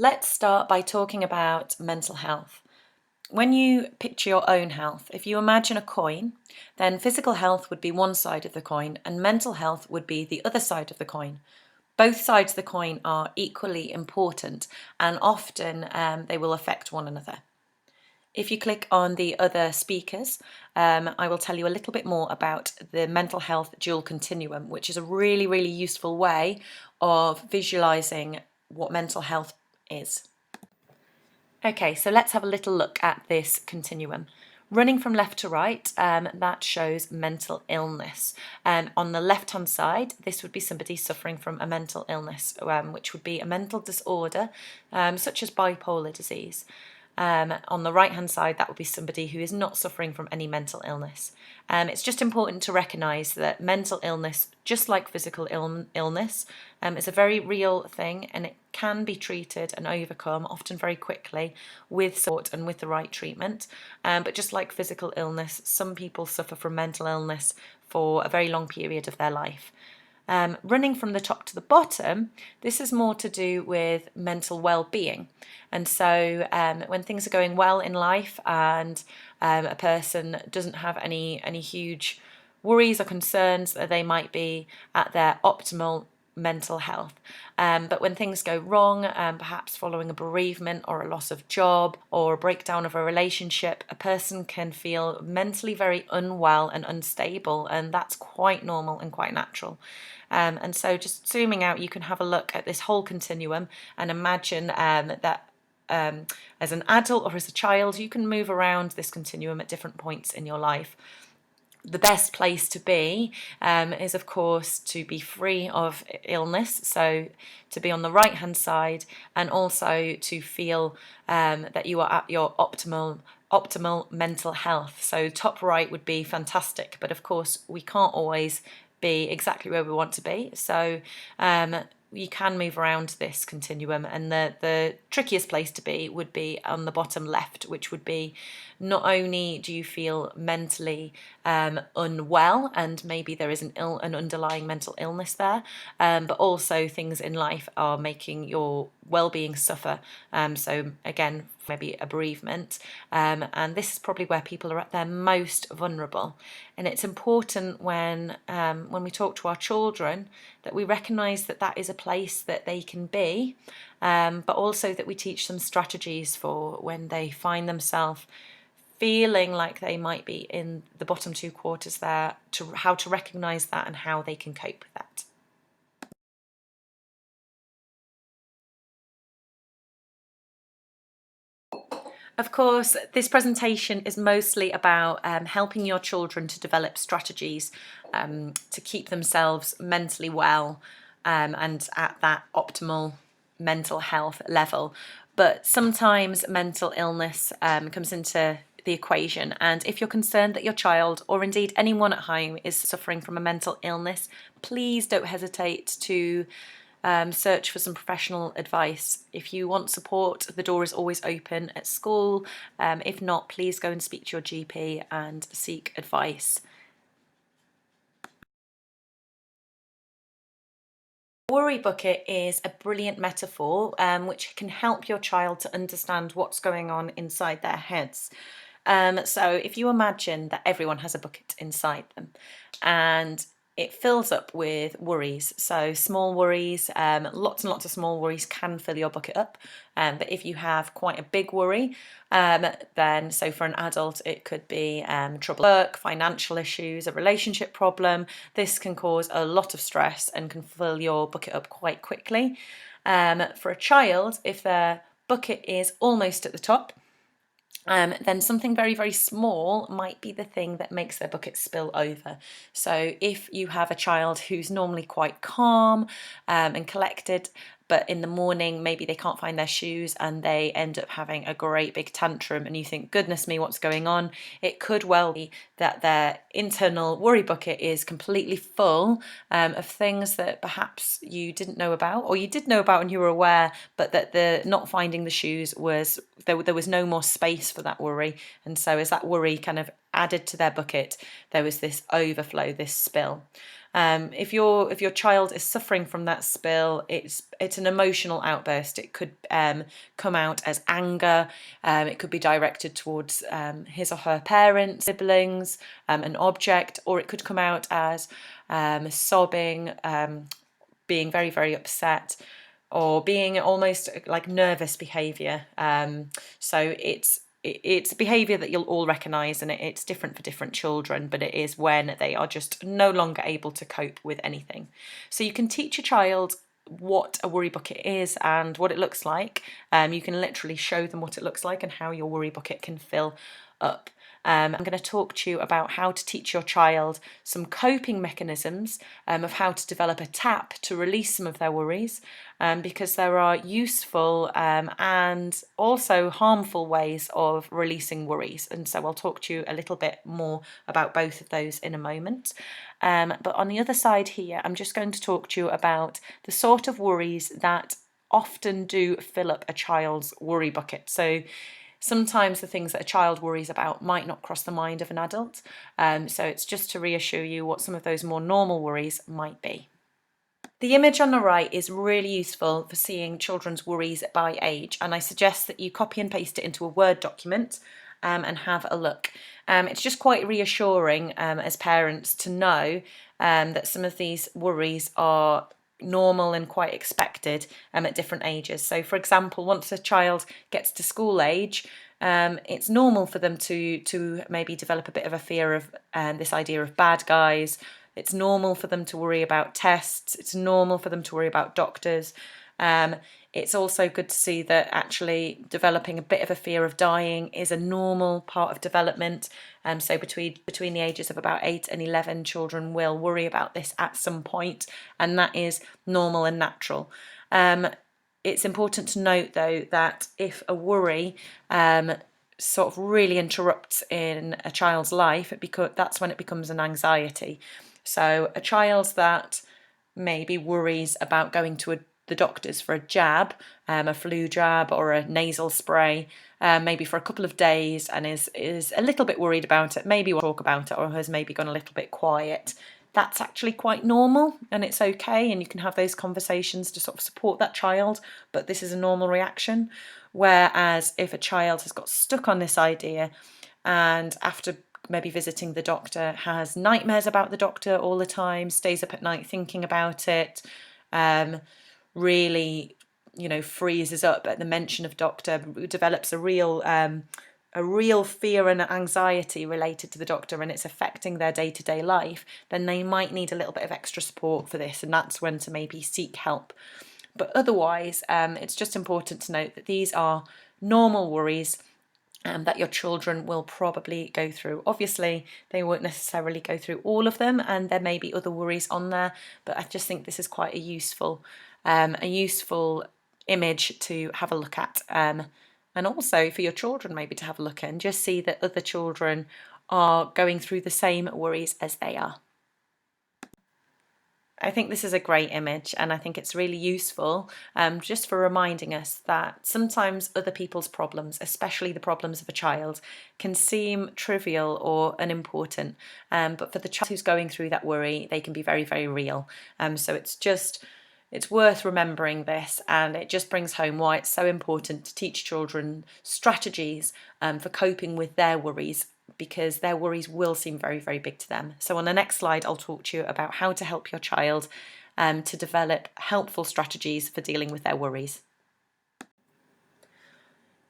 Let's start by talking about mental health. When you picture your own health, if you imagine a coin, then physical health would be one side of the coin and mental health would be the other side of the coin. Both sides of the coin are equally important and often they will affect one another. If you click on the other speakers, I will tell you a little bit more about the mental health dual continuum, which is a really useful way of visualizing what mental health is. Okay, so let's have a little look at this continuum. Running from left to right, that shows mental illness. On the left-hand side, this would be somebody suffering from a mental illness, which would be a mental disorder, such as bipolar disease. On the right-hand side, that would be somebody who is not suffering from any mental illness. It's just important to recognise that mental illness, just like physical illness, is a very real thing and it can be treated and overcome, often very quickly, with support and with the right treatment. But just like physical illness, some people suffer from mental illness for a very long period of their life. Running from the top to the bottom, this is more to do with mental well-being. And so when things are going well in life and a person doesn't have any huge worries or concerns, that they might be at their optimal mental health. But when things go wrong, perhaps following a bereavement or a loss of job or a breakdown of a relationship, a person can feel mentally very unwell and unstable, and that's quite normal and quite natural. And so just zooming out, you can have a look at this whole continuum and imagine that as an adult or as a child, you can move around this continuum at different points in your life. The best place to be is, of course, to be free of illness, so to be on the right hand side, and also to feel that you are at your optimal mental health. So top right would be fantastic, but of course we can't always be exactly where we want to be, so you can move around this continuum, and the trickiest place to be would be on the bottom left, which would be not only do you feel mentally unwell and maybe there is an underlying mental illness there, but also things in life are making your well-being suffer. So again, maybe a bereavement, and this is probably where people are at their most vulnerable. And it's important when we talk to our children that we recognise that that is a place that they can be, but also that we teach them strategies for when they find themselves feeling like they might be in the bottom two quarters there, to how to recognise that and how they can cope with that. Of course, this presentation is mostly about helping your children to develop strategies to keep themselves mentally well and at that optimal mental health level. But sometimes mental illness comes into the equation, and if you're concerned that your child, or indeed anyone at home, is suffering from a mental illness, please don't hesitate to search for some professional advice. If you want support, the door is always open at school. If not, please go and speak to your GP and seek advice. Worry bucket is a brilliant metaphor which can help your child to understand what's going on inside their heads. So if you imagine that everyone has a bucket inside them and it fills up with worries, so small worries, lots and lots of small worries can fill your bucket up, but if you have quite a big worry, then, so for an adult it could be trouble at work, financial issues, a relationship problem. This can cause a lot of stress and can fill your bucket up quite quickly. For a child, if their bucket is almost at the top, then something very small might be the thing that makes their bucket spill over. So if you have a child who's normally quite calm and collected, but in the morning maybe they can't find their shoes and they end up having a great big tantrum and you think, goodness me, what's going on? It could well be that their internal worry bucket is completely full of things that perhaps you didn't know about, or you did know about and you were aware, but that the not finding the shoes was, there was no more space for that worry. And so as that worry kind of added to their bucket, there was this overflow, this spill. If your child is suffering from that spill, it's an emotional outburst. It could come out as anger. It could be directed towards his or her parents, siblings, an object, or it could come out as sobbing, being very, very upset, or being almost like nervous behaviour. So it's behaviour that you'll all recognise, and it's different for different children, but it is when they are just no longer able to cope with anything. So you can teach a child what a worry bucket is and what it looks like. You can literally show them what it looks like and how your worry bucket can fill up. I'm going to talk to you about how to teach your child some coping mechanisms, of how to develop a tap to release some of their worries, because there are useful and also harmful ways of releasing worries. And so I'll talk to you a little bit more about both of those in a moment. But on the other side here, I'm just going to talk to you about the sort of worries that often do fill up a child's worry bucket. So sometimes the things that a child worries about might not cross the mind of an adult. So it's just to reassure you what some of those more normal worries might be. The image on the right is really useful for seeing children's worries by age, and I suggest that you copy and paste it into a Word document and have a look. It's just quite reassuring as parents to know that some of these worries are normal and quite expected at different ages. So for example, once a child gets to school age, it's normal for them to maybe develop a bit of a fear of this idea of bad guys. It's normal for them to worry about tests. It's normal for them to worry about doctors. It's also good to see that actually developing a bit of a fear of dying is a normal part of development. So between the ages of about 8 and 11, children will worry about this at some point, and that is normal and natural. It's important to note, though, that if a worry sort of really interrupts in a child's life, that's when it becomes an anxiety. So a child that maybe worries about going to the doctors for a jab, a flu jab or a nasal spray, maybe for a couple of days, and is a little bit worried about it, maybe will talk about it, or has maybe gone a little bit quiet, that's actually quite normal and it's okay, and you can have those conversations to sort of support that child, but this is a normal reaction. Whereas if a child has got stuck on this idea and after maybe visiting the doctor has nightmares about the doctor all the time, stays up at night thinking about it, really, freezes up at the mention of doctor, develops a real fear and anxiety related to the doctor, and it's affecting their day-to-day life, then they might need a little bit of extra support for this, and that's when to maybe seek help. But otherwise, it's just important to note that these are normal worries that your children will probably go through. Obviously, they won't necessarily go through all of them, and there may be other worries on there, but I just think this is quite a useful image to have a look at, and also for your children maybe to have a look at and just see that other children are going through the same worries as they are. I think this is a great image, and I think it's really useful just for reminding us that sometimes other people's problems, especially the problems of a child, can seem trivial or unimportant, but for the child who's going through that worry, they can be very, very real. So it's worth remembering this, and it just brings home why it's so important to teach children strategies for coping with their worries, because their worries will seem very, very big to them. So on the next slide, I'll talk to you about how to help your child to develop helpful strategies for dealing with their worries.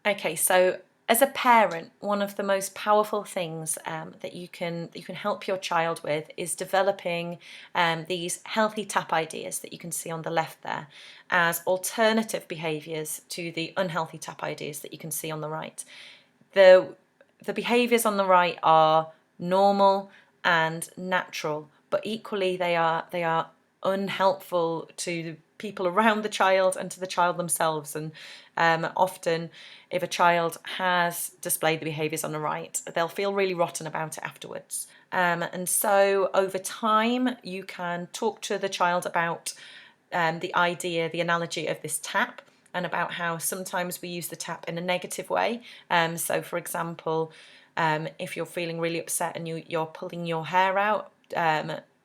Okay, so as a parent, one of the most powerful things that you can help your child with is developing these healthy tap ideas that you can see on the left there as alternative behaviours to the unhealthy tap ideas that you can see on the right. The behaviours on the right are normal and natural, but equally they are unhelpful to the people around the child and to the child themselves. And often, if a child has displayed the behaviours on the right, they'll feel really rotten about it afterwards. And so over time, you can talk to the child about the analogy of this tap, and about how sometimes we use the tap in a negative way. So for example, if you're feeling really upset and you're pulling your hair out,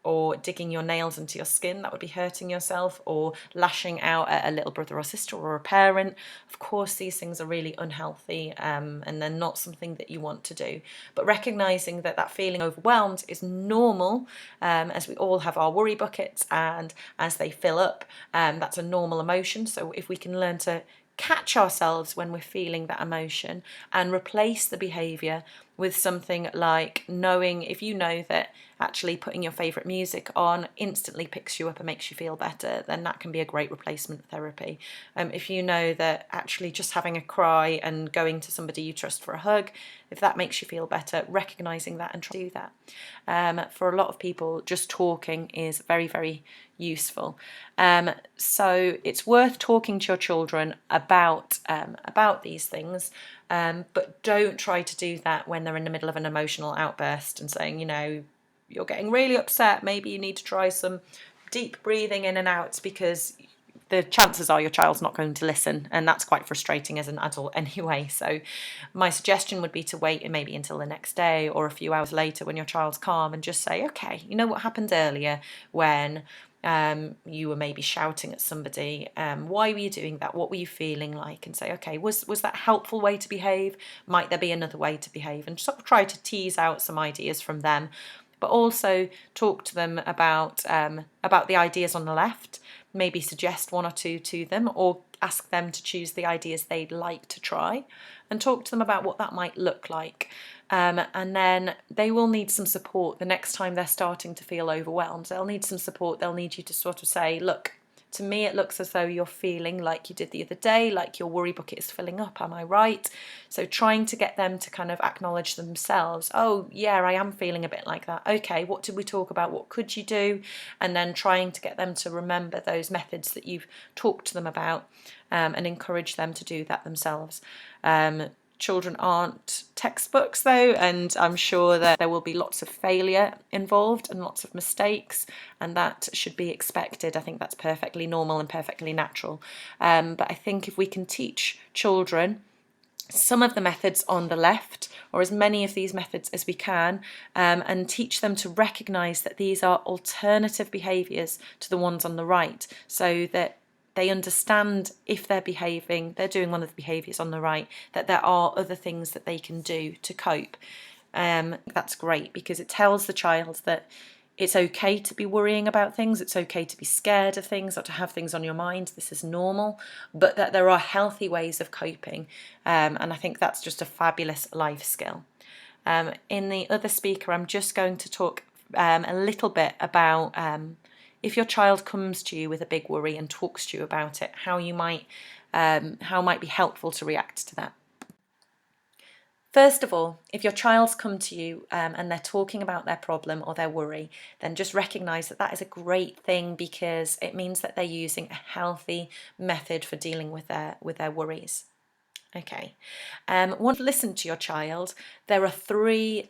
or digging your nails into your skin, that would be hurting yourself, or lashing out at a little brother or sister or a parent. Of course, these things are really unhealthy, and they're not something that you want to do. But recognizing that that feeling overwhelmed is normal, as we all have our worry buckets, and as they fill up, that's a normal emotion. So if we can learn to catch ourselves when we're feeling that emotion and replace the behavior with something like knowing, if you know that actually putting your favorite music on instantly picks you up and makes you feel better, then that can be a great replacement therapy. If you know that actually just having a cry and going to somebody you trust for a hug, if that makes you feel better, recognizing that and try to do that. For a lot of people, just talking is very, very useful. So it's worth talking to your children about these things, but don't try to do that when they're in the middle of an emotional outburst and saying, you're getting really upset, maybe you need to try some deep breathing in and out, because the chances are your child's not going to listen, and that's quite frustrating as an adult anyway. So my suggestion would be to wait maybe until the next day or a few hours later when your child's calm, and just say, okay, you know what happened earlier when you were maybe shouting at somebody, why were you doing that, what were you feeling like, and say, okay, was that a helpful way to behave, might there be another way to behave, and sort of try to tease out some ideas from them. But also talk to them about the ideas on the left, maybe suggest one or two to them, or ask them to choose the ideas they'd like to try, and talk to them about what that might look like. And then they will need some support the next time they're starting to feel overwhelmed. They'll need some support. They'll need you to sort of say, look, to me it looks as though you're feeling like you did the other day, like your worry bucket is filling up, am I right? So trying to get them to kind of acknowledge themselves, oh yeah, I am feeling a bit like that. Okay, what did we talk about? What could you do? And then trying to get them to remember those methods that you've talked to them about, and encourage them to do that themselves. Children aren't textbooks though, and I'm sure that there will be lots of failure involved and lots of mistakes, and that should be expected. I think that's perfectly normal and perfectly natural. But I think if we can teach children some of the methods on the left, or as many of these methods as we can, and teach them to recognise that these are alternative behaviours to the ones on the right, so that they understand if they're doing one of the behaviours on the right, that there are other things that they can do to cope. That's great, because it tells the child that it's okay to be worrying about things, it's okay to be scared of things or to have things on your mind, this is normal, but that there are healthy ways of coping, and I think that's just a fabulous life skill. In the other speaker, I'm just going to talk a little bit about if your child comes to you with a big worry and talks to you about it, how might be helpful to react to that. First of all, if your child's come to you and they're talking about their problem or their worry, then just recognise that that is a great thing, because it means that they're using a healthy method for dealing with their worries. Okay. Once you've listened to your child, there are three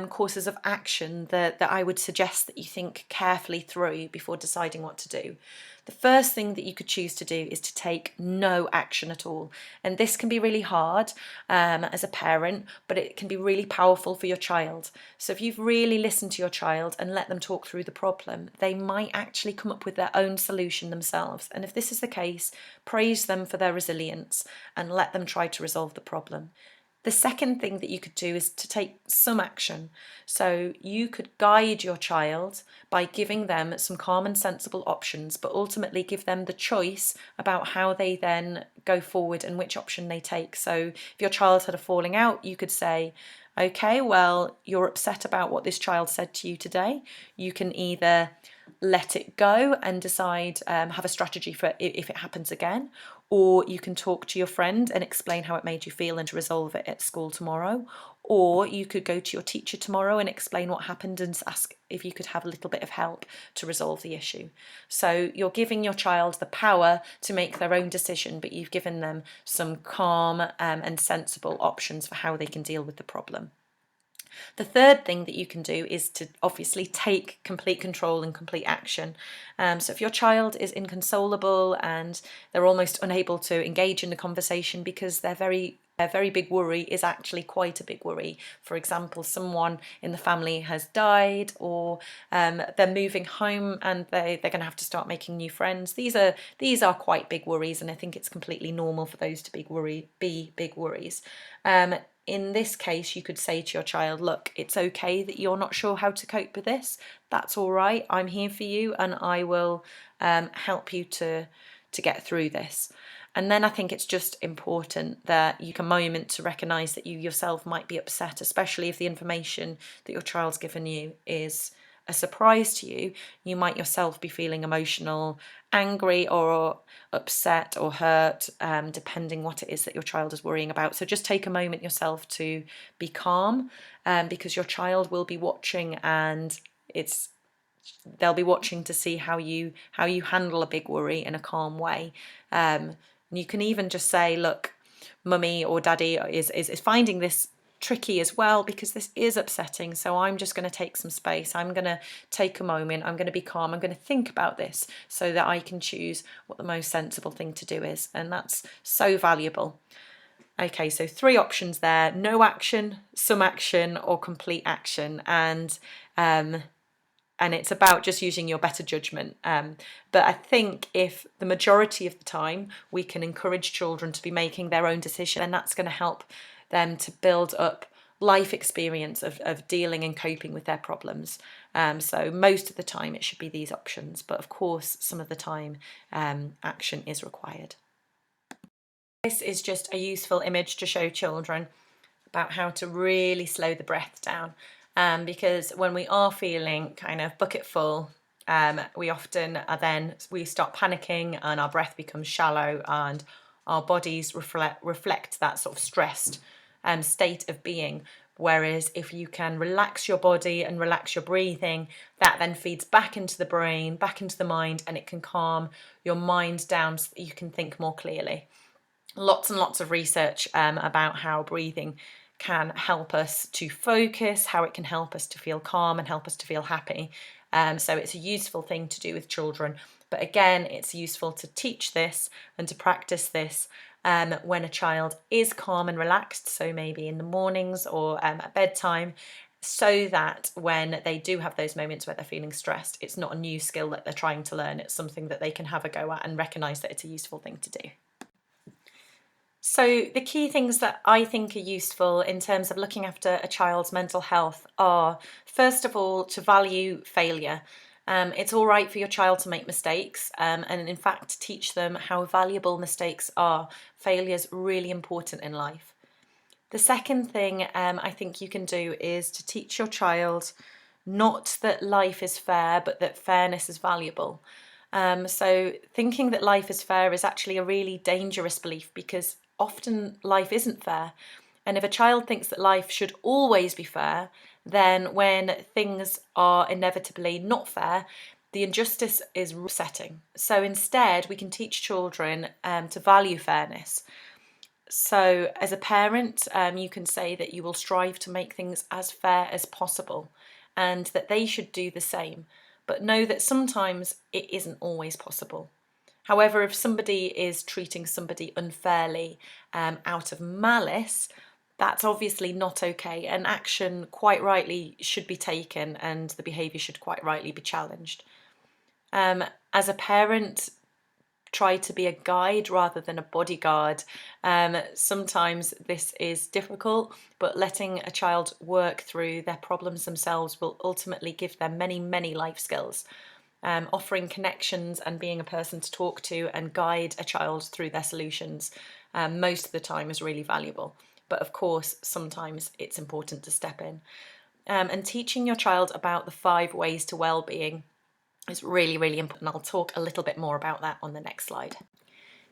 courses of action that I would suggest that you think carefully through before deciding what to do. The first thing that you could choose to do is to take no action at all. And this can be really hard as a parent, but it can be really powerful for your child. So if you've really listened to your child and let them talk through the problem, they might actually come up with their own solution themselves. And if this is the case, praise them for their resilience and let them try to resolve the problem. The second thing that you could do is to take some action. So you could guide your child by giving them some calm and sensible options, but ultimately give them the choice about how they then go forward and which option they take. So if your child had a falling out, you could say, okay, well, you're upset about what this child said to you today. You can either let it go and decide, have a strategy for if it happens again, or you can talk to your friend and explain how it made you feel and to resolve it at school tomorrow. Or you could go to your teacher tomorrow and explain what happened and ask if you could have a little bit of help to resolve the issue. So you're giving your child the power to make their own decision, but you've given them some calm and sensible options for how they can deal with the problem. The third thing that you can do is to obviously take complete control and complete action. So if your child is inconsolable and they're almost unable to engage in the conversation because they're very A very big worry is actually quite a big worry. For example, someone in the family has died, or they're moving home and they're going to have to start making new friends. These are quite big worries, and I think it's completely normal for those to be big worries. In this case, you could say to your child, look, it's okay that you're not sure how to cope with this. That's all right. I'm here for you, and I will help you to get through this. And then I think it's just important that you take a moment to recognise that you yourself might be upset, especially if the information that your child's given you is a surprise to you. You might yourself be feeling emotional, angry, or upset or hurt, depending what it is that your child is worrying about. So just take a moment yourself to be calm, because your child will be watching, and they'll be watching to see how you handle a big worry in a calm way. And you can even just say, look, mummy or daddy is finding this tricky as well, because this is upsetting, so I'm just going to take some space. I'm going to take a moment. I'm going to be calm. I'm going to think about this so that I can choose what the most sensible thing to do is. And that's so valuable. Okay, so 3 options there: no action, some action, or complete action. And it's about just using your better judgment. But I think if the majority of the time we can encourage children to be making their own decisions, then that's going to help them to build up life experience of dealing and coping with their problems. So most of the time it should be these options, but of course some of the time action is required. This is just a useful image to show children about how to really slow the breath down. Because when we are feeling kind of bucket full, we often we start panicking and our breath becomes shallow, and our bodies reflect that sort of stressed state of being. Whereas if you can relax your body and relax your breathing, that then feeds back into the brain, back into the mind, and it can calm your mind down so that you can think more clearly. Lots and lots of research about how breathing can help us to focus, how it can help us to feel calm and help us to feel happy. So it's a useful thing to do with children. But again, it's useful to teach this and to practice this when a child is calm and relaxed, so maybe in the mornings or at bedtime, so that when they do have those moments where they're feeling stressed, it's not a new skill that they're trying to learn. It's something that they can have a go at and recognise that it's a useful thing to do. So the key things that I think are useful in terms of looking after a child's mental health are, first of all, to value failure. It's all right for your child to make mistakes, and in fact teach them how valuable mistakes are. Failure is really important in life. The second thing I think you can do is to teach your child not that life is fair, but that fairness is valuable. So thinking that life is fair is actually a really dangerous belief, because often life isn't fair. And if a child thinks that life should always be fair, then when things are inevitably not fair, the injustice is upsetting. So instead, we can teach children to value fairness. So as a parent, you can say that you will strive to make things as fair as possible, and that they should do the same. But know that sometimes it isn't always possible. However, if somebody is treating somebody unfairly out of malice, that's obviously not okay, and action quite rightly should be taken, and the behaviour should quite rightly be challenged. As a parent, try to be a guide rather than a bodyguard. Sometimes this is difficult, but letting a child work through their problems themselves will ultimately give them many, many life skills. Offering connections and being a person to talk to and guide a child through their solutions most of the time is really valuable. But of course, sometimes it's important to step in. And teaching your child about the 5 ways to well-being is really, really important. I'll talk a little bit more about that on the next slide.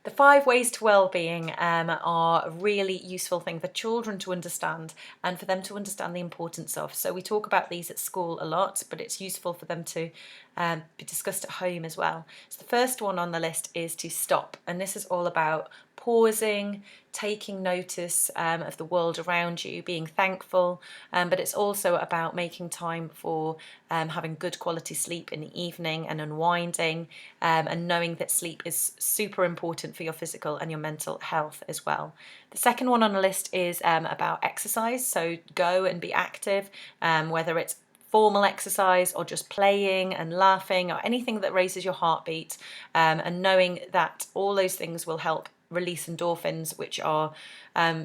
The 5 ways to well-being are a really useful thing for children to understand and for them to understand the importance of. So we talk about these at school a lot, but it's useful for them to be discussed at home as well. So the first one on the list is to stop, and this is all about pausing, taking notice of the world around you, being thankful, but it's also about making time for having good quality sleep in the evening and unwinding, and knowing that sleep is super important for your physical and your mental health as well. The second one on the list is about exercise, so go and be active, whether it's formal exercise or just playing and laughing or anything that raises your heartbeat, and knowing that all those things will help release endorphins, which are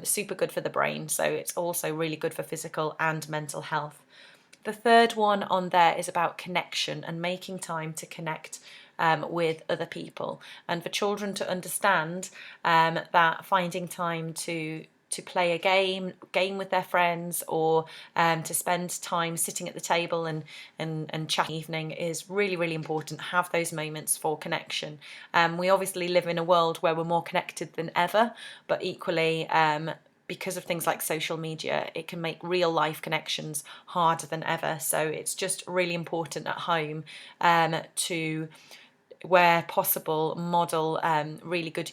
super good for the brain. So it's also really good for physical and mental health. The third one on there is about connection and making time to connect with other people, and for children to understand that finding time to play a game with their friends, or to spend time sitting at the table and chatting evening is really, really important. Have those moments for connection. We obviously live in a world where we're more connected than ever, but equally, because of things like social media, it can make real life connections harder than ever. So it's just really important at home to, where possible, model really good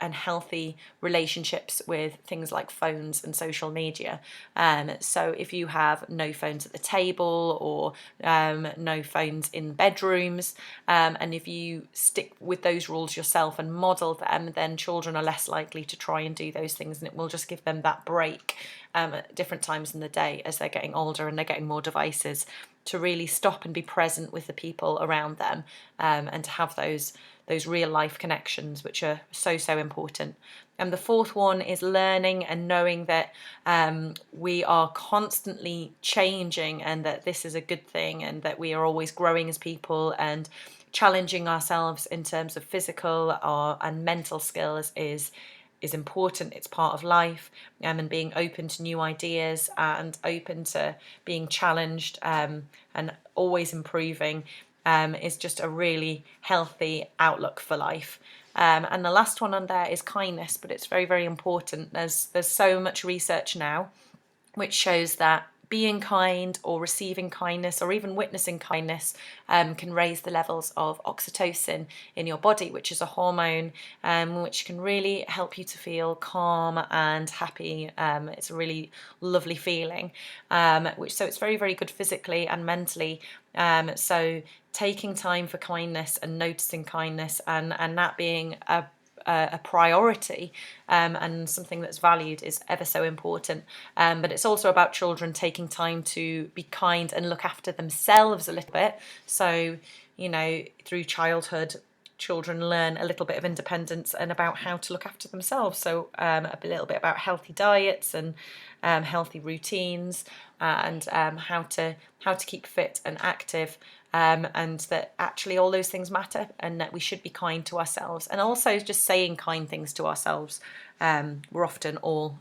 and healthy relationships with things like phones and social media. So if you have no phones at the table, or no phones in bedrooms, and if you stick with those rules yourself and model them, then children are less likely to try and do those things, and it will just give them that break at different times in the day as they're getting older and they're getting more devices, to really stop and be present with the people around them, and to have those real life connections, which are so important. And the fourth one is learning and knowing that we are constantly changing, and that this is a good thing, and that we are always growing as people, and challenging ourselves in terms of physical and mental skills is important. It's part of life, and being open to new ideas and open to being challenged, and always improving, is just a really healthy outlook for life. And the last one on there is kindness, but it's very important. There's so much research now which shows that being kind, or receiving kindness, or even witnessing kindness, can raise the levels of oxytocin in your body, which is a hormone which can really help you to feel calm and happy. It's a really lovely feeling, so it's very good physically and mentally. So taking time for kindness and noticing kindness, and that being a priority, and something that's valued, is ever so important. But it's also about children taking time to be kind and look after themselves a little bit. So, through childhood, children learn a little bit of independence and about how to look after themselves. So a little bit about healthy diets and healthy routines, and how to keep fit and active, and that actually all those things matter, and that we should be kind to ourselves, and also just saying kind things to ourselves. We're often all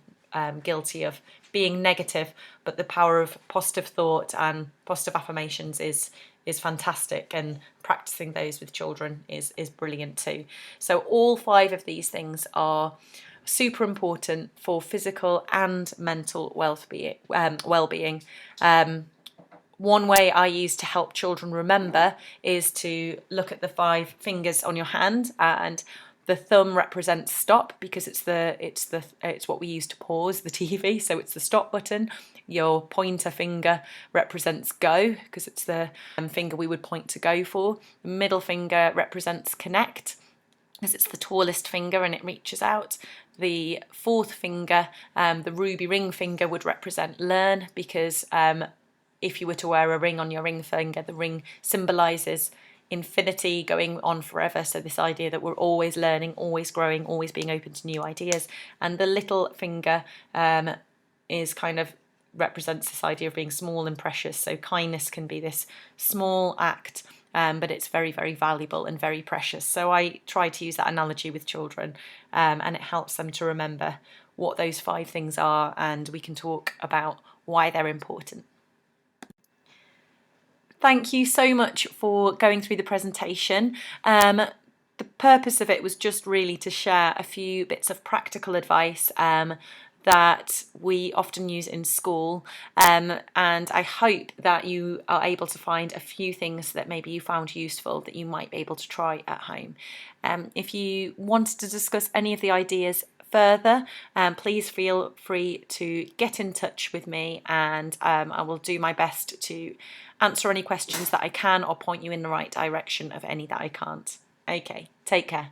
guilty of being negative, but the power of positive thought and positive affirmations is fantastic, and practicing those with children is brilliant too. So all 5 of these things are super important for physical and mental well-being. One way I use to help children remember is to look at the 5 fingers on your hand, and the thumb represents stop, because it's what we use to pause the TV, so it's the stop button. Your pointer finger represents go, because it's the finger we would point to go for. The middle finger represents connect, because it's the tallest finger and it reaches out. The 4th finger, the ruby ring finger, would represent learn, because if you were to wear a ring on your ring finger, the ring symbolises infinity, going on forever. So this idea that we're always learning, always growing, always being open to new ideas. And the little finger is kind of represents this idea of being small and precious. So kindness can be this small act, but it's very valuable and very precious. So I try to use that analogy with children, and it helps them to remember what those 5 things are, and we can talk about why they're important. Thank you so much for going through the presentation. The purpose of it was just really to share a few bits of practical advice that we often use in school, and I hope that you are able to find a few things that maybe you found useful that you might be able to try at home. If you wanted to discuss any of the ideas further, please feel free to get in touch with me, and I will do my best to answer any questions that I can or point you in the right direction of any that I can't. Okay, take care.